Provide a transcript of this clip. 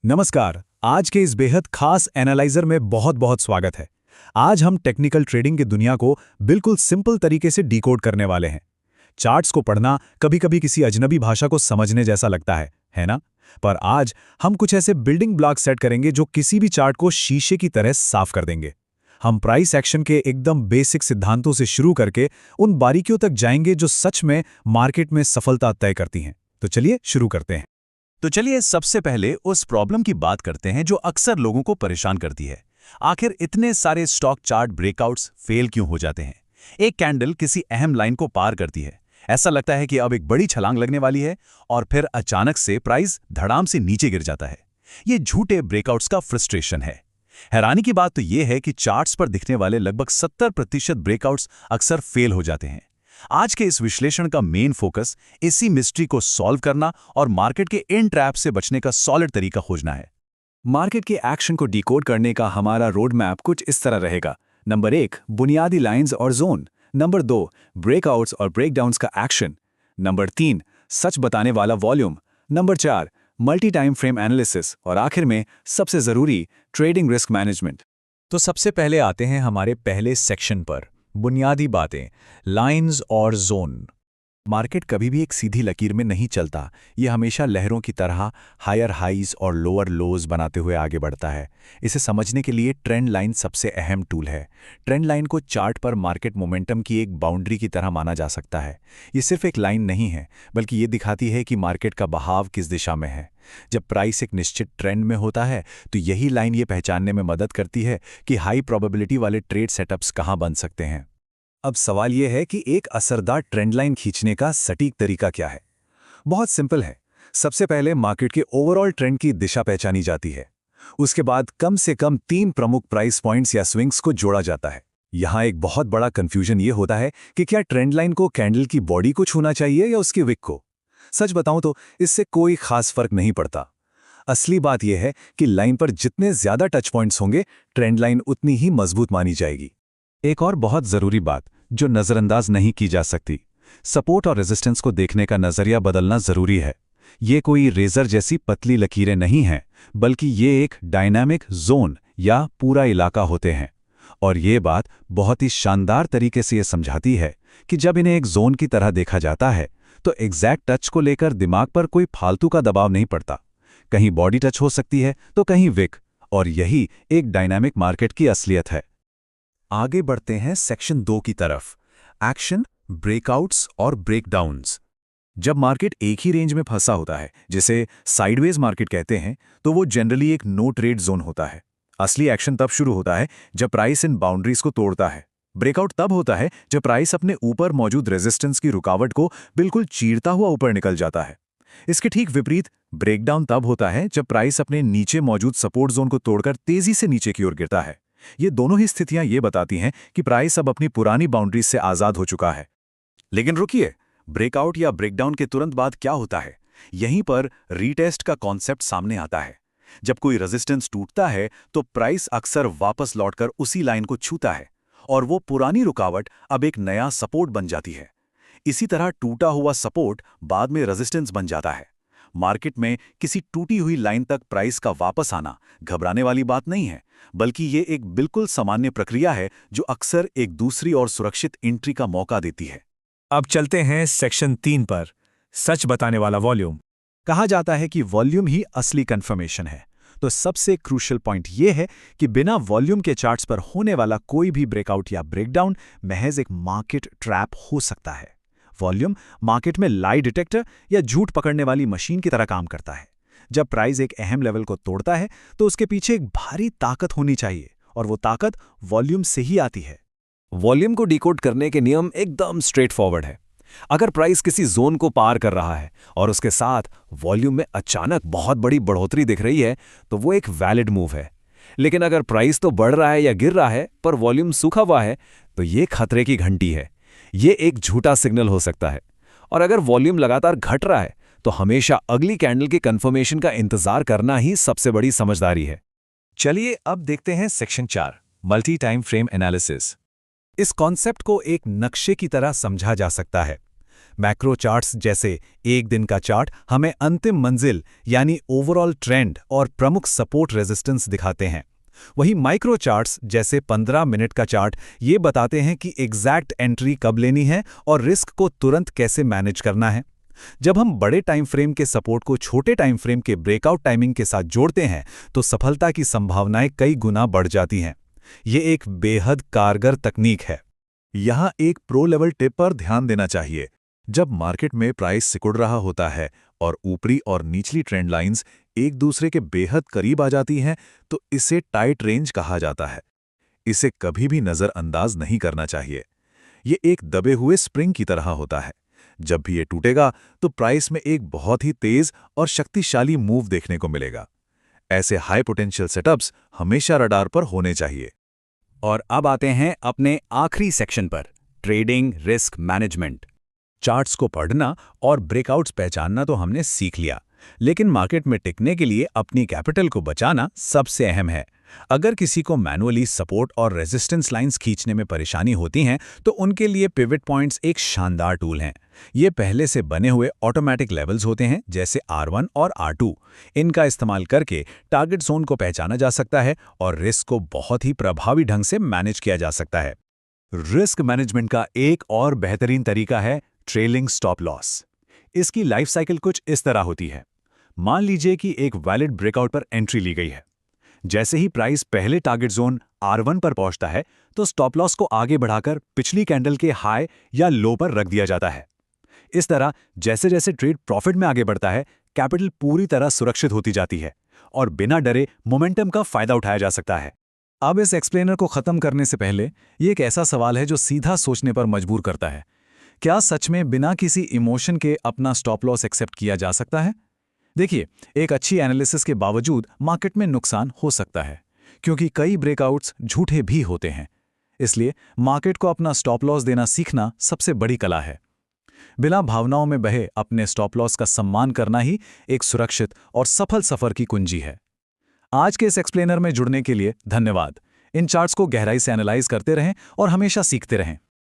नमस्कार। आज के इस बेहद खास एनालाइजर में बहुत बहुत स्वागत है। आज हम टेक्निकल ट्रेडिंग की दुनिया को बिल्कुल सिंपल तरीके से डिकोड करने वाले हैं। चार्ट्स को पढ़ना कभी-कभी किसी अजनबी भाषा को समझने जैसा लगता है ना? पर आज हम कुछ ऐसे बिल्डिंग ब्लॉक सेट करेंगे जो किसी भी चार्ट को शीशे की तरह साफ कर देंगे। हम प्राइस एक्शन के एकदम बेसिक सिद्धांतों से शुरू करके उन बारीकियों तक जाएंगे जो सच में मार्केट में सफलता तय करती हैं। तो चलिए शुरू करते हैं। तो चलिए सबसे पहले उस प्रॉब्लम की बात करते हैं जो अक्सर लोगों को परेशान करती है। आखिर इतने सारे स्टॉक चार्ट ब्रेकआउट्स फेल क्यों हो जाते हैं? एक कैंडल किसी अहम लाइन को पार करती है, ऐसा लगता है कि अब एक बड़ी छलांग लगने वाली है, और फिर अचानक से प्राइस धड़ाम से नीचे गिर जाता है। ये झूठे ब्रेकआउट्स का फ्रस्ट्रेशन है। हैरानी की बात तो यह है कि चार्ट्स पर दिखने वाले लगभग 70% ब्रेकआउट्स अक्सर फेल हो जाते हैं। आज के इस विश्लेषण का मेन फोकस इसी मिस्ट्री को सॉल्व करना और मार्केट के इन ट्रैप से बचने का सॉलिड तरीका खोजना है। मार्केट के एक्शन को डिकोड करने का हमारा रोड मैप कुछ इस तरह रहेगा। नंबर 1, बुनियादी लाइंस और जोन। नंबर 2, ब्रेकआउट्स और ब्रेकडाउन्स का एक्शन। नंबर 3, सच बताने वाला volume. Number 4, multi time frame analysis. और आखिर में सबसे जरूरी, ट्रेडिंग रिस्क मैनेजमेंट। तो सबसे पहले आते हैं हमारे पहले सेक्शन पर, बुनियादी बातें, लाइंस और जोन। मार्केट कभी भी एक सीधी लकीर में नहीं चलता। ये हमेशा लहरों की तरह हायर हाईज और लोअर लोज बनाते हुए आगे बढ़ता है। इसे समझने के लिए ट्रेंड लाइन सबसे अहम टूल है। ट्रेंड लाइन को चार्ट पर मार्केट मोमेंटम की एक बाउंड्री की तरह माना जा सकता है। ये सिर्फ एक लाइन नहीं है, बल्कि ये दिखाती है कि मार्केट का बहाव किस दिशा में है। जब प्राइस एक निश्चित ट्रेंड में होता है तो यही लाइन ये पहचानने में मदद करती है कि हाई प्रोबेबिलिटी वाले ट्रेड सेटअप्स कहाँ बन सकते हैं। अब सवाल यह है कि एक असरदार ट्रेंड लाइन खींचने का सटीक तरीका क्या है। बहुत सिंपल है। सबसे पहले मार्केट के ओवरऑल ट्रेंड की दिशा पहचानी जाती है। उसके बाद कम से कम 3 प्रमुख प्राइस पॉइंट्स या स्विंग्स को जोड़ा जाता है। यहाँ एक बहुत बड़ा कंफ्यूजन ये होता है कि क्या ट्रेंड लाइन को कैंडल की बॉडी को छूना चाहिए या उसकी विक को। सच बताऊं तो इससे कोई खास फर्क नहीं पड़ता। असली बात यह है कि लाइन पर जितने ज्यादा टच पॉइंट्स होंगे, ट्रेंड लाइन उतनी ही मजबूत मानी जाएगी। एक और बहुत जरूरी बात जो नजरअंदाज नहीं की जा सकती, सपोर्ट और रेजिस्टेंस को देखने का नजरिया बदलना जरूरी है। ये कोई रेजर जैसी पतली लकीरें नहीं हैं, बल्कि ये एक डायनामिक जोन या पूरा इलाका होते हैं। और ये बात बहुत ही शानदार तरीके से ये समझाती है कि जब इन्हें एक जोन की तरह देखा जाता है तो एग्जैक्ट टच को लेकर दिमाग पर कोई फालतू का दबाव नहीं पड़ता। कहीं बॉडी टच हो सकती है तो कहीं विक, और यही एक डायनामिक मार्केट की असलियत है। आगे बढ़ते हैं सेक्शन 2 की तरफ, एक्शन, ब्रेकआउट्स और ब्रेकडाउन्स। जब मार्केट एक ही रेंज में फंसा होता है, जिसे साइडवेज मार्केट कहते हैं, तो वो जनरली एक नो ट्रेड जोन होता है। असली एक्शन तब शुरू होता है जब प्राइस इन बाउंड्रीज को तोड़ता है। ब्रेकआउट तब होता है जब प्राइस अपने ऊपर मौजूद रेजिस्टेंस की रुकावट को बिल्कुल चीरता हुआ ऊपर निकल जाता है। इसके ठीक विपरीत ब्रेकडाउन तब होता है जब प्राइस अपने नीचे मौजूद सपोर्ट जोन को तोड़कर तेजी से नीचे की ओर गिरता है। ये दोनों ही स्थितियां ये बताती हैं कि प्राइस अब अपनी पुरानी बाउंड्रीज से आजाद हो चुका है। लेकिन रुकिए, ब्रेकआउट या ब्रेकडाउन के तुरंत बाद क्या होता है? यहीं पर रीटेस्ट का कॉन्सेप्ट सामने आता है। जब कोई रेजिस्टेंस टूटता है तो प्राइस अक्सर वापस लौटकर उसी लाइन को छूता है, और वो पुरानी रुकावट अब एक नया सपोर्ट बन जाती है। इसी तरह टूटा हुआ सपोर्ट बाद में रेजिस्टेंस बन जाता है। मार्केट में किसी टूटी हुई लाइन तक प्राइस का वापस आना घबराने वाली बात नहीं है, बल्कि ये एक बिल्कुल सामान्य प्रक्रिया है जो अक्सर एक दूसरी और सुरक्षित एंट्री का मौका देती है। अब चलते हैं सेक्शन 3 पर, सच बताने वाला वॉल्यूम। कहा जाता है कि वॉल्यूम ही असली कंफर्मेशन है। तो सबसे क्रूशियल पॉइंट यह है कि बिना वॉल्यूम के चार्ट्स पर होने वाला कोई भी ब्रेकआउट या ब्रेकडाउन महज एक मार्केट ट्रैप हो सकता है। वॉल्यूम मार्केट में लाई डिटेक्टर या झूठ पकड़ने वाली मशीन की तरह काम करता है। जब प्राइस एक अहम लेवल को तोड़ता है तो उसके पीछे एक भारी ताकत होनी चाहिए, और वो ताकत वॉल्यूम से ही आती है। वॉल्यूम को डिकोड करने के नियम एकदम स्ट्रेट फॉरवर्ड है। अगर प्राइस किसी जोन को पार कर रहा है और उसके साथ वॉल्यूम में अचानक बहुत बड़ी बढ़ोतरी दिख रही है, तो वो एक वैलिड मूव है। लेकिन अगर प्राइस तो बढ़ रहा है या गिर रहा है पर वॉल्यूम सूखा हुआ है, तो ये खतरे की घंटी है। ये एक झूठा सिग्नल हो सकता है। और अगर वॉल्यूम लगातार घट रहा है तो हमेशा अगली कैंडल के कंफर्मेशन का इंतजार करना ही सबसे बड़ी समझदारी है। चलिए अब देखते हैं section 4, multi time frame analysis. इस कॉन्सेप्ट को एक नक्शे की तरह समझा जा सकता है। मैक्रो चार्ट्स जैसे एक दिन का चार्ट हमें अंतिम मंजिल यानी ओवरऑल ट्रेंड और प्रमुख सपोर्ट रेजिस्टेंस दिखाते हैं। वहीं माइक्रो चार्ट्स जैसे 15 मिनट का चार्ट ये बताते हैं कि एग्जैक्ट एंट्री कब लेनी है और रिस्क को तुरंत कैसे मैनेज करना है। जब हम बड़े टाइम फ्रेम के सपोर्ट को छोटे टाइम फ्रेम के ब्रेकआउट टाइमिंग के साथ जोड़ते हैं तो सफलता की संभावनाएं कई गुना बढ़ जाती हैं। ये एक बेहद कारगर तकनीक है। यहाँ एक प्रो लेवल टिप पर ध्यान देना चाहिए। जब मार्केट में प्राइस सिकुड़ रहा होता है और ऊपरी और निचली ट्रेंड लाइंस एक दूसरे के बेहद करीब आ जाती हैं तो इसे टाइट रेंज कहा जाता है। इसे कभी भी नज़रअंदाज नहीं करना चाहिए। ये एक दबे हुए स्प्रिंग की तरह होता है। जब भी ये टूटेगा तो प्राइस में एक बहुत ही तेज और शक्तिशाली मूव देखने को मिलेगा। ऐसे हाई पोटेंशियल सेटअप्स हमेशा रडार पर होने चाहिए। और अब आते हैं अपने आखिरी सेक्शन पर, ट्रेडिंग रिस्क मैनेजमेंट। चार्ट्स को पढ़ना और ब्रेकआउट्स पहचानना तो हमने सीख लिया, लेकिन मार्केट में टिकने के लिए अपनी कैपिटल को बचाना सबसे अहम है। अगर किसी को मैनुअली सपोर्ट और रेजिस्टेंस लाइंस खींचने में परेशानी होती हैं तो उनके लिए पिवट पॉइंट्स एक शानदार टूल हैं। ये पहले से बने हुए ऑटोमेटिक लेवल्स होते हैं जैसे R1 और R2। इनका इस्तेमाल करके टारगेट जोन को पहचाना जा सकता है और रिस्क को बहुत ही प्रभावी ढंग से मैनेज किया जा सकता है। रिस्क मैनेजमेंट का एक और बेहतरीन तरीका है ट्रेलिंग स्टॉप लॉस। इसकी लाइफ साइकिल कुछ इस तरह होती है। मान लीजिए कि एक वैलिड ब्रेकआउट पर एंट्री ली गई है। जैसे ही प्राइस पहले टारगेट जोन R1 पर पहुंचता है तो स्टॉप लॉस को आगे बढ़ाकर पिछली कैंडल के हाई या लो पर रख दिया जाता है। इस तरह जैसे जैसे ट्रेड प्रॉफिट में आगे बढ़ता है, कैपिटल पूरी तरह सुरक्षित होती जाती है और बिना डरे मोमेंटम का फायदा उठाया जा सकता है। अब इस एक्सप्लेनर को खत्म करने से पहले ये एक ऐसा सवाल है जो सीधा सोचने पर मजबूर करता है। क्या सच में बिना किसी इमोशन के अपना स्टॉप लॉस एक्सेप्ट किया जा सकता है? देखिए, एक अच्छी एनालिसिस के बावजूद मार्केट में नुकसान हो सकता है, क्योंकि कई ब्रेकआउट्स झूठे भी होते हैं। इसलिए मार्केट को अपना स्टॉप लॉस देना सीखना सबसे बड़ी कला है। बिना भावनाओं में बहे अपने स्टॉप लॉस का सम्मान करना ही एक सुरक्षित और सफल सफर की कुंजी है। आज के इस एक्सप्लेनर में जुड़ने के लिए धन्यवाद। इन चार्ट्स को गहराई से एनालाइज करते रहें और हमेशा सीखते रहें।